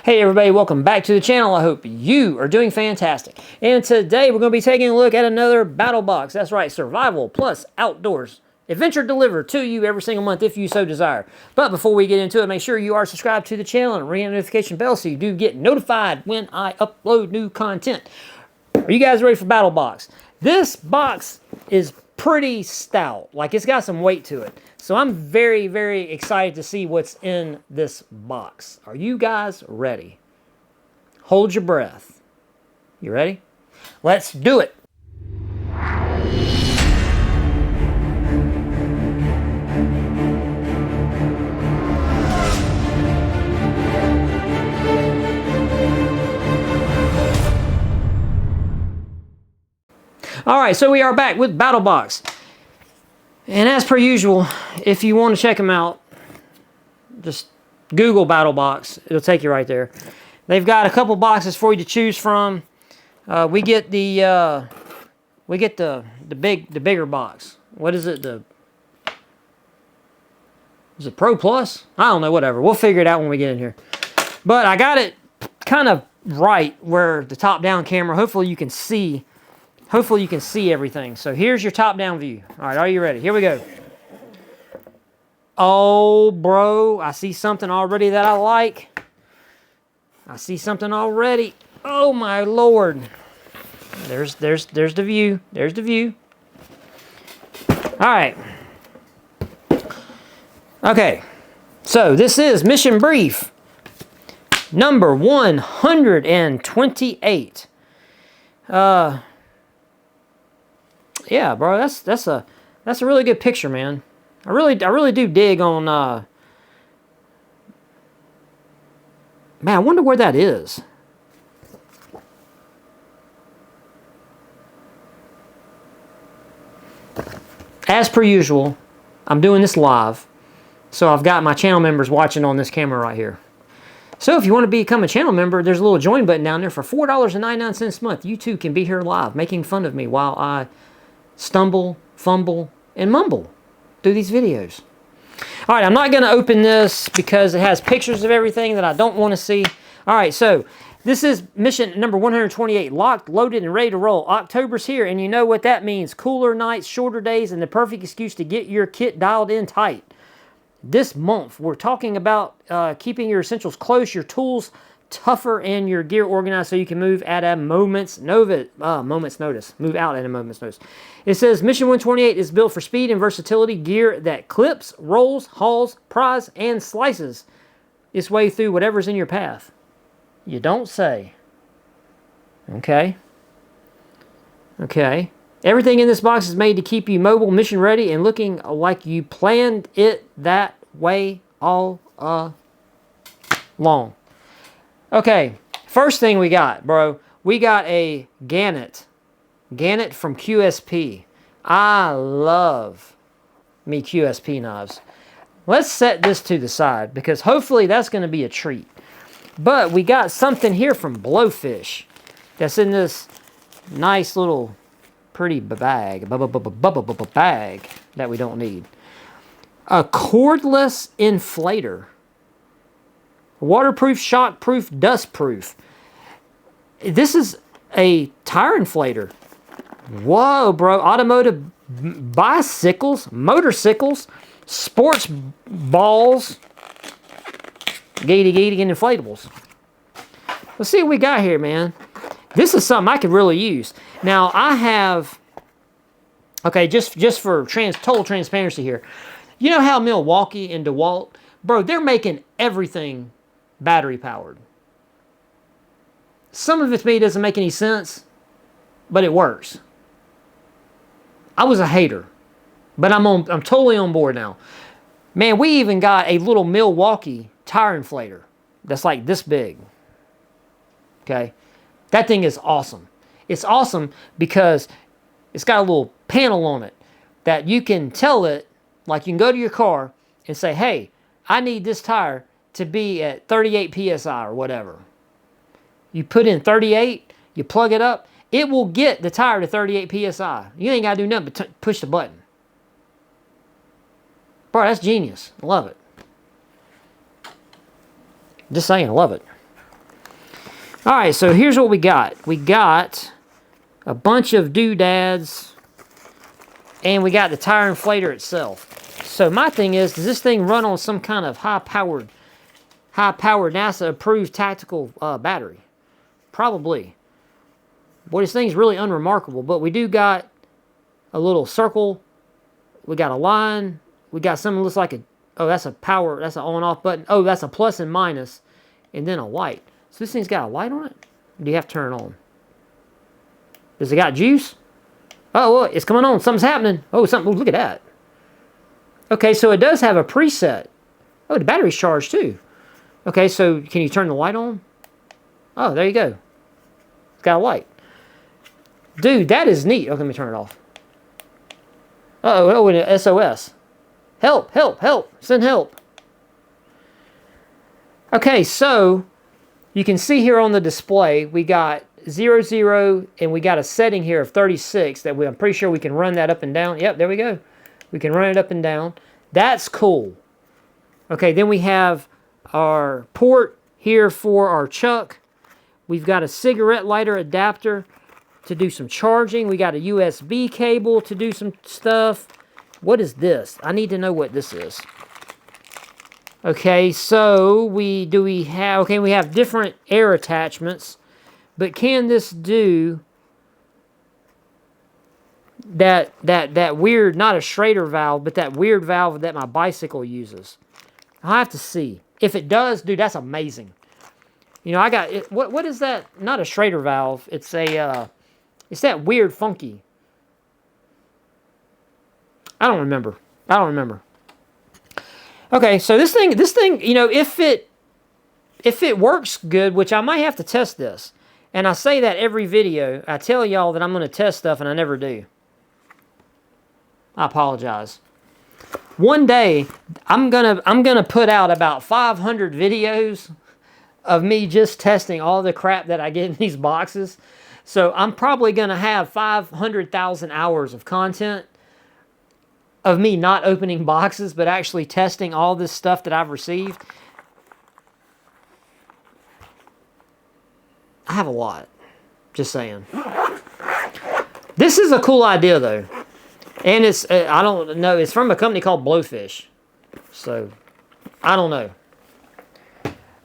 Hey everybody, welcome back to the channel. I hope you are doing fantastic. And today we're going to be taking a look at another battle box. That's right, survival plus outdoors. Adventure delivered to you every single month if you so desire. But before we get into it, make sure you are subscribed to the channel and ring the notification bell so you do get notified when I upload new content. Are you guys ready for battle box? This box is pretty stout. Like, it's got some weight to it. So I'm very, very excited to see what's in this box. Are you guys ready? Hold your breath. You ready? Let's do it. All right, so we are back with BattleBox. And as per usual, if you want to check them out, just Google BattleBox. It'll take you right there. They've got a couple boxes for you to choose from. We get the bigger box. What is it? Is it Pro Plus? I don't know. Whatever. We'll figure it out when we get in here. But I got it kind of right where the top-down camera. Hopefully you can see. Hopefully you can see everything. So here's your top-down view. All right, are you ready? Here we go. Oh, bro, I see something already that I like. I see something already. Oh, my Lord. There's the view. There's the view. All right. Okay. So this is Mission Brief number 128. Yeah, bro, that's a really good picture, man. I really do dig on man, I wonder where that is. As per usual, I'm doing this live, so I've got my channel members watching on this camera right here. So if you want to become a channel member, there's a little join button down there for $4.99 a month. You too can be here live, making fun of me while I stumble, fumble, and mumble through these videos. All right, I'm not going to open this because it has pictures of everything that I don't want to see. All right, so this is mission number 128, locked, loaded, and ready to roll. October's here, and you know what that means. Cooler nights, shorter days, and the perfect excuse to get your kit dialed in tight. This month, we're talking about keeping your essentials close, your tools tougher, and your gear organized so you can move at a moment's notice. Move out at a moment's notice. It says Mission 128 is built for speed and versatility, gear that clips, rolls, hauls, pries, and slices its way through whatever's in your path. You don't say. Okay. Okay. Everything in this box is made to keep you mobile, mission ready, and looking like you planned it that way all along. Okay, first thing we got, bro, we got a Gannett. Gannett from QSP. I love me QSP knives. Let's set this to the side because hopefully that's going to be a treat. But we got something here from Blowfish that's in this nice little pretty bag that we don't need. A cordless inflator. Waterproof, shockproof, dustproof. This is a tire inflator. Whoa, bro. Automotive bicycles, motorcycles, sports balls, gaty, and inflatables. Let's see what we got here, man. This is something I could really use. Now, I have... Okay, just for total transparency here. You know how Milwaukee and DeWalt... Bro, they're making everything battery powered. Some of it to me doesn't make any sense, but it works. I was a hater, but I'm totally on board now. Man, we even got a little Milwaukee tire inflator that's like this big. Okay? That thing is awesome. It's awesome because it's got a little panel on it that you can tell it, like you can go to your car and say, hey, I need this tire to be at 38 PSI or whatever. You put in 38, you plug it up, it will get the tire to 38 PSI. You ain't got to do nothing but push the button. Bro, that's genius. I love it. Just saying, I love it. All right, so here's what we got. We got a bunch of doodads, and we got the tire inflator itself. So my thing is, does this thing run on some kind of high-powered NASA-approved tactical battery? Probably. Boy, this thing's really unremarkable, but we do got a little circle. We got a line. We got something that looks like a, oh, that's a power, that's an on-off button. Oh, that's a plus and minus, and then a light. So this thing's got a light on it? Or do you have to turn it on? Does it got juice? Oh, well, it's coming on. Something's happening. Oh, something. Oh, look at that. Okay, so it does have a preset. Oh, the battery's charged too. Okay, so can you turn the light on? Oh, there you go. It's got a light. Dude, that is neat. Okay, let me turn it off. Uh-oh, and an SOS. Help, help, help. Send help. Okay, so you can see here on the display, we got 0, 0, and we got a setting here of 36 that I'm pretty sure we can run that up and down. Yep, there we go. We can run it up and down. That's cool. Okay, then we have our port here for our chuck. We've got a cigarette lighter adapter to do some charging. We got a USB cable to do some stuff. What is this? I need to know what this is. Okay, so we have different air attachments, but can this do that weird, not a Schrader valve, but that weird valve that my bicycle uses? I'll have to see. If it does, dude, that's amazing. You know, I got it. What is that? Not a Schrader valve. It's a it's that weird funky. I don't remember. Okay, so this thing, you know, if it works good, which I might have to test this, and I say that every video, I tell y'all that I'm going to test stuff, and I never do. I apologize. One day, I'm gonna put out about 500 videos of me just testing all the crap that I get in these boxes. So I'm probably gonna have 500,000 hours of content of me not opening boxes, but actually testing all this stuff that I've received. I have a lot. Just saying. This is a cool idea, though. And it's, I don't know, it's from a company called Blowfish. So, I don't know.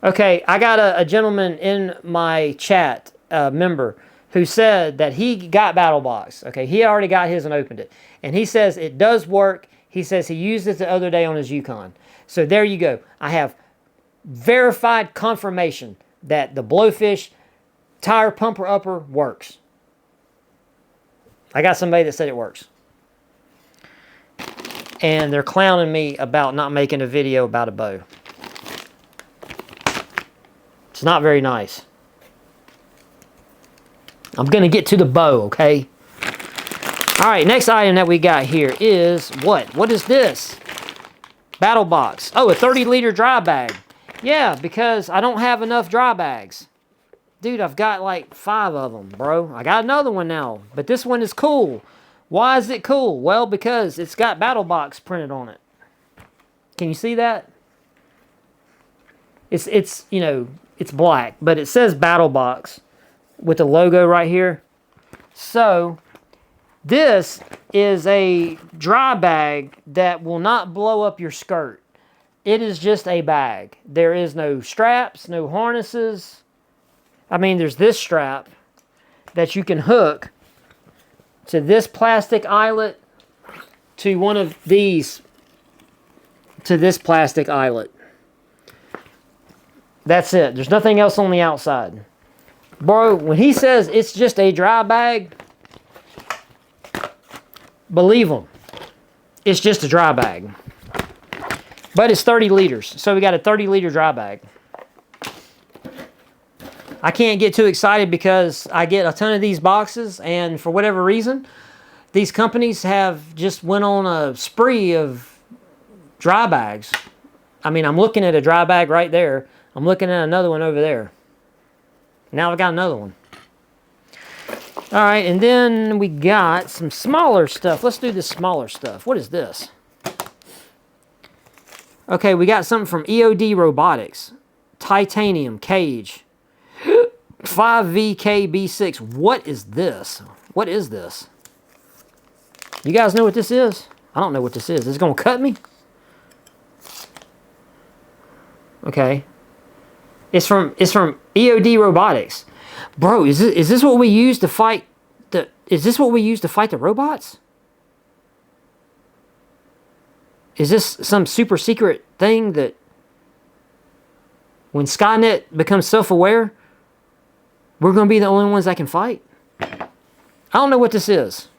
Okay, I got a gentleman in my chat, member, who said that he got BATTLBOX. Okay, he already got his and opened it. And he says it does work. He says he used it the other day on his Yukon. So there you go. I have verified confirmation that the Blowfish tire pumper upper works. I got somebody that said it works. And they're clowning me about not making a video about a bow. It's not very nice. I'm going to get to the bow, okay? All right, next item that we got here is what? What is this? BATTLBOX. Oh, a 30-liter dry bag. Yeah, because I don't have enough dry bags. Dude, I've got like 5 of them, bro. I got another one now, but this one is cool. Why is it cool? Well, because it's got BATTLBOX printed on it. Can you see that? It's you know, it's black, but it says BATTLBOX with the logo right here. So, this is a dry bag that will not blow up your skirt. It is just a bag. There is no straps, no harnesses. I mean, there's this strap that you can hook to this plastic eyelet, to one of these, to this plastic eyelet. That's it. There's nothing else on the outside. Bro, when he says it's just a dry bag, believe him. It's just a dry bag. But it's 30 liters. So we got a 30-liter dry bag. I can't get too excited because I get a ton of these boxes, and for whatever reason, these companies have just went on a spree of dry bags. I mean, I'm looking at a dry bag right there. I'm looking at another one over there. Now I got another one. All right, and then we got some smaller stuff. Let's do this smaller stuff. What is this? Okay, we got something from EOD Robotics. Titanium cage. 5VKB6. What is this? What is this? You guys know what this is? I don't know what this is. Is it going to cut me? Okay. It's from EOD Robotics. Bro, is this what we use to fight the robots? Is this some super secret thing that when Skynet becomes self-aware, we're going to be the only ones that can fight? I don't know what this is.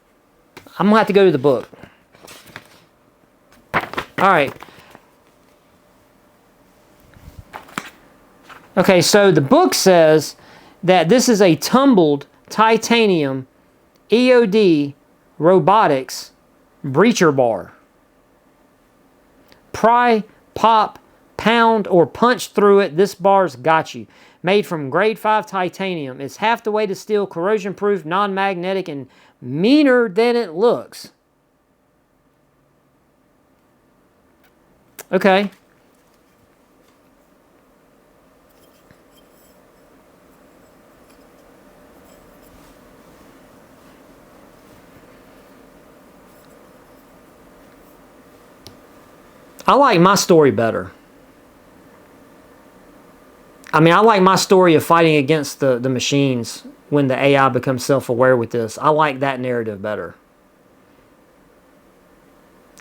I'm going to have to go to the book. All right. Okay, so the book says that this is a tumbled titanium EOD robotics breacher bar. Pry, pop, pound, or punch through it, this bar's got you. Made from grade 5 titanium. It's half the weight of steel, corrosion-proof, non-magnetic, and meaner than it looks. Okay. I like my story better. I mean, I like my story of fighting against the machines when the AI becomes self-aware with this. I like that narrative better.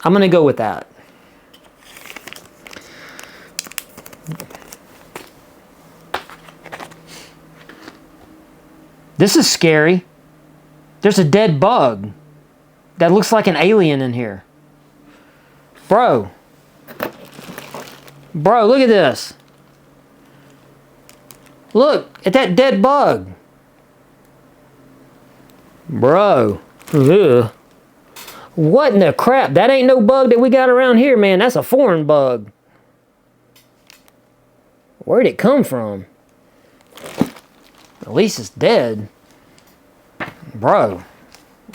I'm going to go with that. This is scary. There's a dead bug that looks like an alien in here. Bro. Bro, look at this. Look at that dead bug. Bro. Ugh. What in the crap? That ain't no bug that we got around here, man. That's a foreign bug. Where'd it come from? At least it's dead. Bro.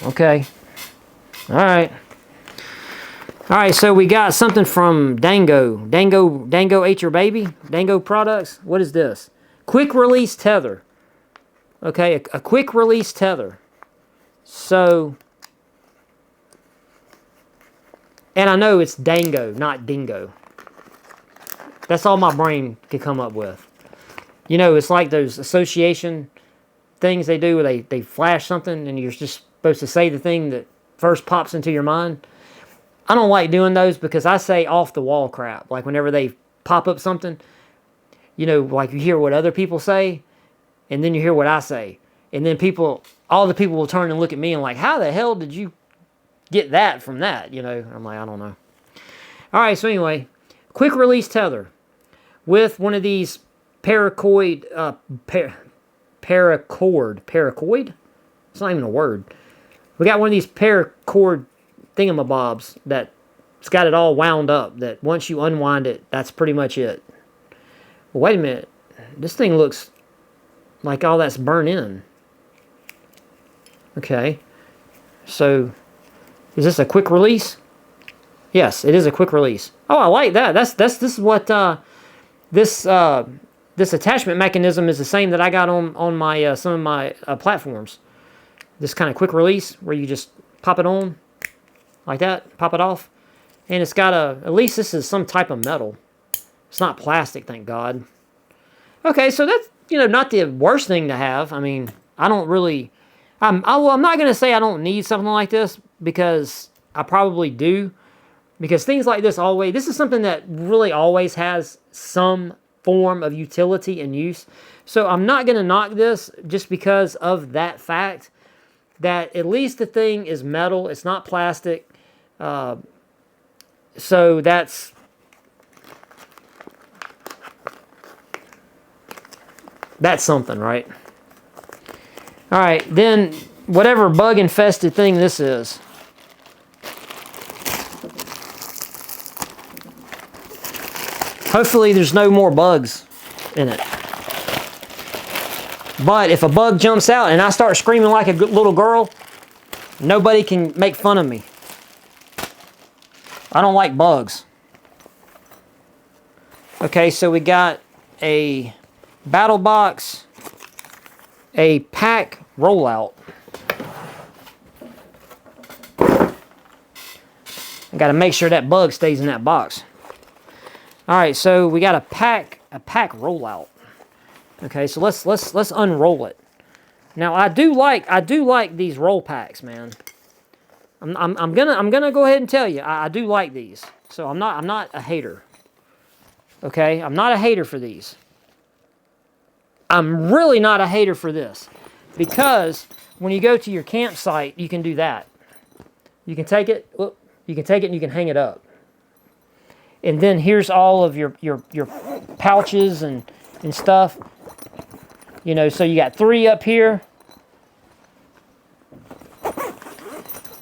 Okay. Alright. Alright, so we got something from Dango. Dango ate your baby? Dango products? What is this? Quick release tether. Okay, a quick release tether. So, and I know it's Dango, not Dingo. That's all my brain could come up with. You know, it's like those association things they do where they flash something and you're just supposed to say the thing that first pops into your mind. I don't like doing those because I say off the wall crap. Like whenever they pop up something, you know, like you hear what other people say and then you hear what I say. And then all the people will turn and look at me and like, how the hell did you get that from that? You know, I'm like, I don't know. All right, so anyway, quick release tether with one of these paracord? It's not even a word. We got one of these paracord thingamabobs that's got it all wound up, that once you unwind it, that's pretty much it. Well, wait a minute. This thing looks like all that's burnt in. Okay. So, is this a quick release? Yes, it is a quick release. Oh, I like that. This is what this attachment mechanism is the same that I got on my some of my platforms. This kind of quick release where you just pop it on like that, pop it off, and it's got at least this is some type of metal. It's not plastic, thank God. Okay, so that's, you know, not the worst thing to have. I mean, I don't really, I'm not going to say I don't need something like this because I probably do. Because things like this this is something that really always has some form of utility and use. So I'm not going to knock this just because of that fact that at least the thing is metal. It's not plastic. So that's something, right? All right, then whatever bug-infested thing this is. Hopefully there's no more bugs in it. But if a bug jumps out and I start screaming like a little girl, nobody can make fun of me. I don't like bugs. Okay, so we got a BATTLBOX a pack rollout. I got to make sure that bug stays in that box. All right, so we got a pack rollout. Okay, so let's unroll it. Now I do like these roll packs, man. I'm gonna go ahead and tell you I do like these. So I'm not a hater. Okay, I'm not a hater for these. I'm really not a hater for this, because when you go to your campsite, you can do that. You can take it. You can take it and you can hang it up. And then here's all of your pouches and stuff. You know, so you got 3 up here.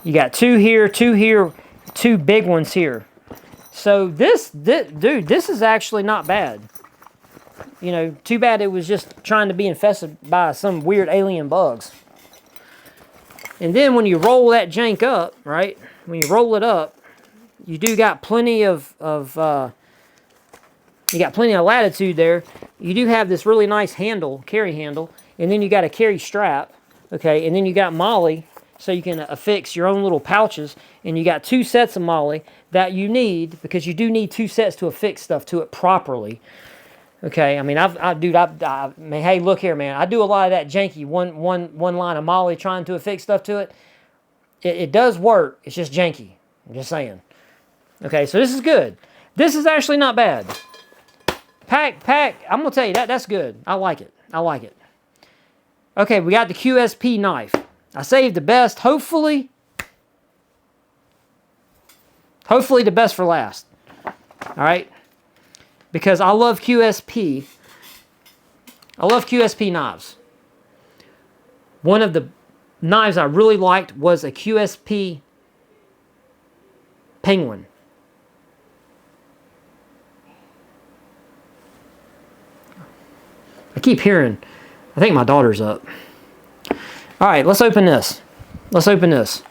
You got 2 here, 2 here, 2 big ones here. So this dude, this is actually not bad. You know, too bad it was just trying to be infested by some weird alien bugs. And then when you roll that jank up, right? When you roll it up, you do got plenty of latitude there. You do have this really nice handle, carry handle, and then you got a carry strap, okay? And then you got Molly, so you can affix your own little pouches, and you got 2 sets of Molly that you need, because you do need 2 sets to affix stuff to it properly. Okay, I mean, hey, look here, man. I do a lot of that janky one line of Molly trying to affix stuff to it. It does work. It's just janky. I'm just saying. Okay, so this is good. This is actually not bad. Pack. I'm gonna tell you that's good. I like it. I like it. Okay, we got the QSP knife. I saved the best. Hopefully the best for last. All right. Because I love QSP. I love QSP knives. One of the knives I really liked was a QSP Penguin. I keep hearing, I think my daughter's up. All right, let's open this. Let's open this.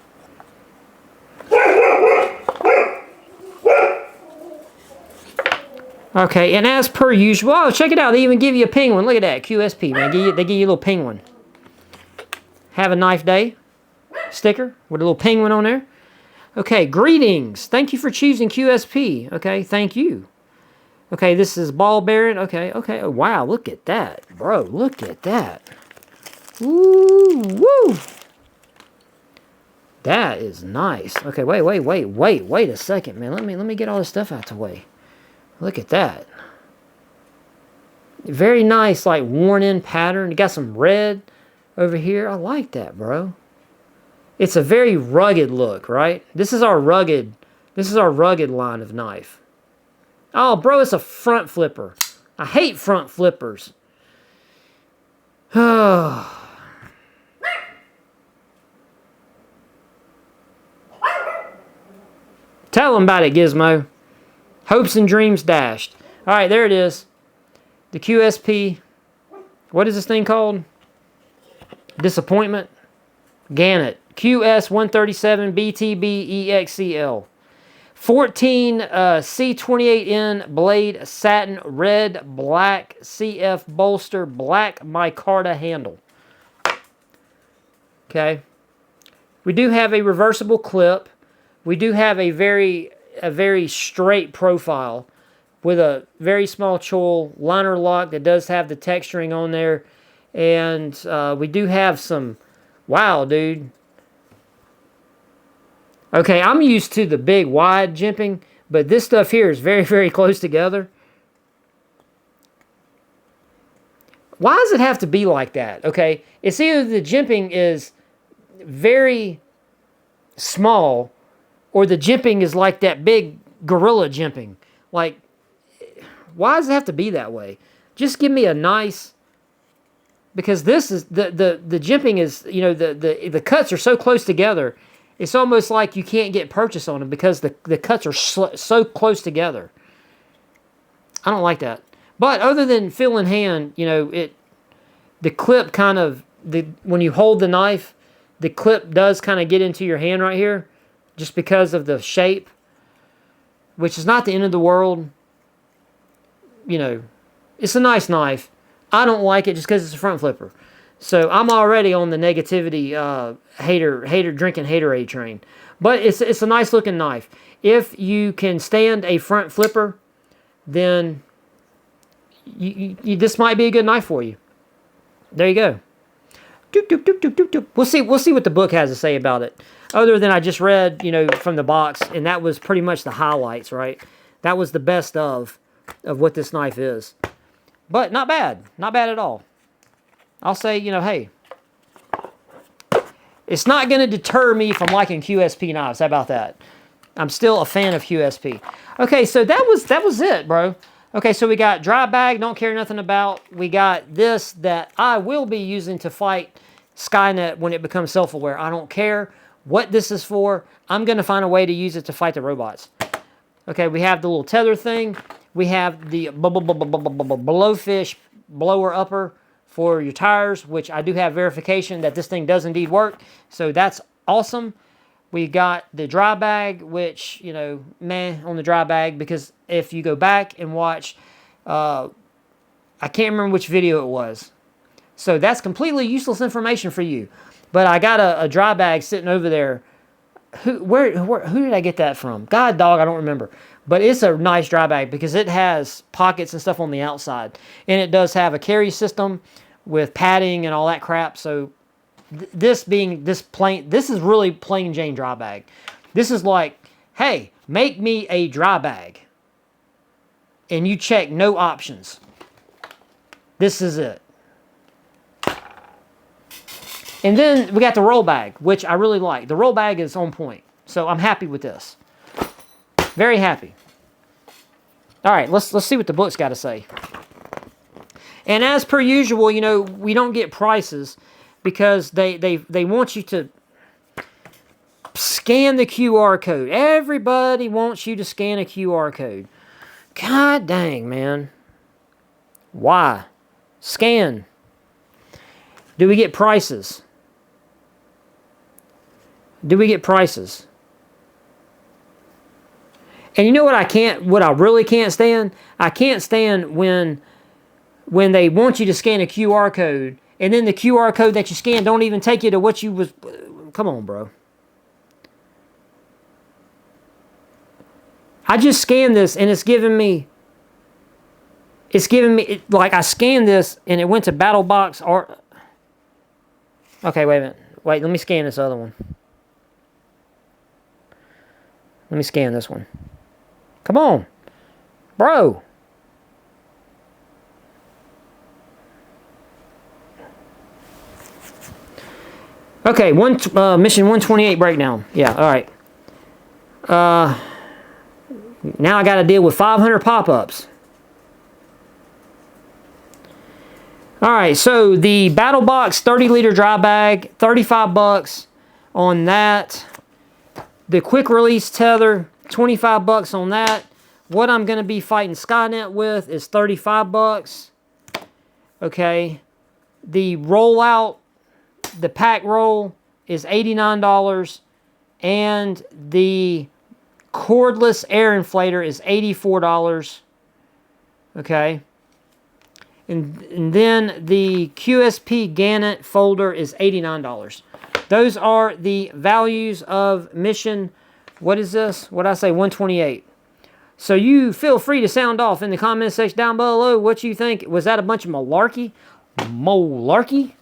Okay, and as per usual, oh, check it out. They even give you a penguin. Look at that, QSP, man. They give you a little penguin. Have a knife day sticker with a little penguin on there. Okay, greetings. Thank you for choosing QSP. Okay, thank you. Okay, this is ball bearing. Okay. Oh, wow, look at that, bro. Look at that. Woo, woo. That is nice. Okay, wait a second, man. Let me get all this stuff out the way. Look at that. Very nice, like worn-in pattern. You got some red over here. I like that, bro. It's a very rugged look, right? This is our rugged line of knife. Oh, bro, it's a front flipper. I hate front flippers. Tell them about it, Gizmo. Hopes and dreams dashed. All right, there it is. The QSP. What is this thing called? Disappointment. Gannett. QS137 BTB EXCL. 14 C28N blade satin red black CF bolster black micarta handle. Okay. We do have a reversible clip. We do have a very straight profile with a very small choil liner lock that does have the texturing on there, and we do have some. Wow, dude. Okay, I'm used to the big wide jimping, but this stuff here is very close together. Why does it have to be like that? Okay, it's either the jimping is very small, or the jimping is like that big gorilla jimping. Like, why does it have to be that way? Just give me a nice, because this is the jimping is, you know, the cuts are so close together. It's almost like you can't get purchase on them because the cuts are so close together. I don't like that. But other than feel in hand, you know, the clip kind of, when you hold the knife, the clip does kind of get into your hand right here, just because of the shape, which is not the end of the world. You know, it's a nice knife. I don't like it just because it's a front flipper. So I'm already on the negativity drinking haterade train. But it's a nice looking knife. If you can stand a front flipper, then this might be a good knife for you. There you go. Doop, doop, doop, doop, doop, doop. We'll see what the book has to say about it. Other than I just read, from the box, and that was pretty much the highlights, right? That was the best of what this knife is. But not bad. Not bad at all. I'll say, hey, it's not going to deter me from liking QSP knives. How about that? I'm still a fan of QSP. Okay, so that was it, bro. Okay, so we got dry bag, don't care nothing about. We got this that I will be using to fight Skynet when it becomes self-aware. I don't care what this is for. I'm going to find a way to use it to fight the robots. Okay, we have the little tether thing. We have the blowfish blower upper for your tires, which I do have verification that this thing does indeed work. So that's awesome. We got the dry bag, which, meh on the dry bag, because if you go back and watch, I can't remember which video it was. So that's completely useless information for you. But I got a dry bag sitting over there. Who did I get that from? God dog, I don't remember. But it's a nice dry bag because it has pockets and stuff on the outside. And it does have a carry system with padding and all that crap. So this is really plain Jane dry bag. This is like, hey, make me a dry bag. And you check no options. This is it. And then we got the roll bag, which I really like. The roll bag is on point. So I'm happy with this. Very happy. All right, let's see what the book's got to say. And as per usual, we don't get prices because they want you to scan the QR code. Everybody wants you to scan a QR code. God dang, man. Why? Scan. Do we get prices? Do we get prices? And you know what I really can't stand? I can't stand when they want you to scan a QR code and then the QR code that you scan don't even take you to what you was. Come on, bro. I just scanned this and it's giving me, like I scanned this and it went to BATTLBOX or. Okay, wait a minute. Wait, let me scan this other one. Let me scan this one. Come on. Bro. Okay, mission 128 breakdown. Yeah, all right. Now I got to deal with 500 pop-ups. All right, so the BATTLBOX 30-liter dry bag, 35 bucks on that. The quick release tether, 25 bucks on that. What I'm going to be fighting Skynet with is 35 bucks. Okay. The rollout, the pack roll is $89. And the cordless air inflator is $84. Okay. And then the QSP Gannett folder is $89. Those are the values of mission, what is this? What did I say, 128. So you feel free to sound off in the comment section down below what you think. Was that a bunch of malarkey? Molarkey?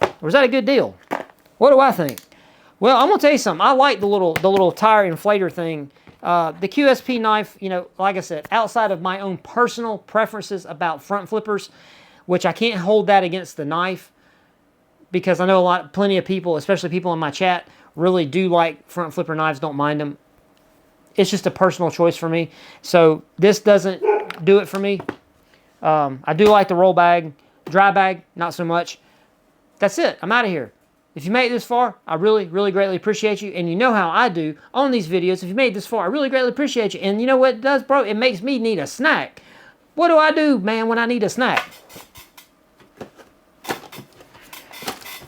Or was that a good deal? What do I think? Well, I'm going to tell you something. I like the little tire inflator thing. The QSP knife, like I said, outside of my own personal preferences about front flippers, which I can't hold that against the knife because I know plenty of people, especially people in my chat, really do like front flipper knives, don't mind them. It's just a personal choice for me. So this doesn't do it for me. I do like the roll bag. Dry bag, not so much. That's it. I'm out of here. If you made it this far, I really, really greatly appreciate you. And you know how I do on these videos. If you made it this far, I really greatly appreciate you. And you know what it does, bro? It makes me need a snack. What do I do, man, when I need a snack?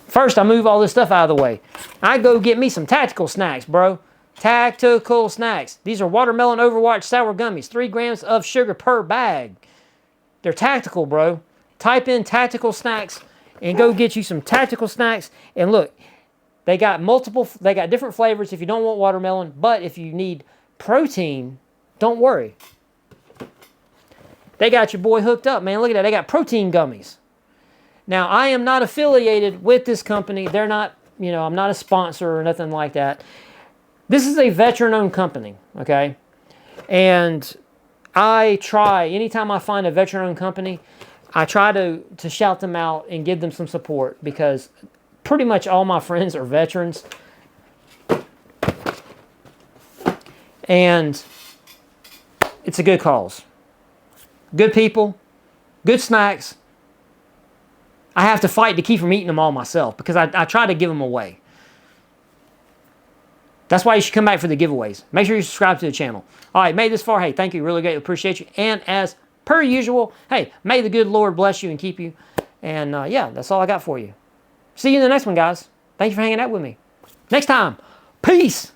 First, I move all this stuff out of the way. I go get me some tactical snacks, bro. Tactical snacks. These are watermelon Overwatch sour gummies. 3 grams of sugar per bag. They're tactical, bro. Type in tactical snacks and go get you some tactical snacks. And look, they got different flavors if you don't want watermelon, but if you need protein, don't worry. They got your boy hooked up, man. Look at that. They got protein gummies. Now, I am not affiliated with this company. They're not, you know, I'm not a sponsor or nothing like that. This is a veteran-owned company, okay? And I try, anytime I find a veteran-owned company, I try to shout them out and give them some support, because pretty much all my friends are veterans. And it's a good cause. Good people, good snacks. I have to fight to keep from eating them all myself, because I try to give them away. That's why you should come back for the giveaways. Make sure you subscribe to the channel. All right, made this far. Hey, thank you. Really great. Appreciate you. And as per usual, hey, may the good Lord bless you and keep you. And yeah, that's all I got for you. See you in the next one, guys. Thank you for hanging out with me. Next time, peace.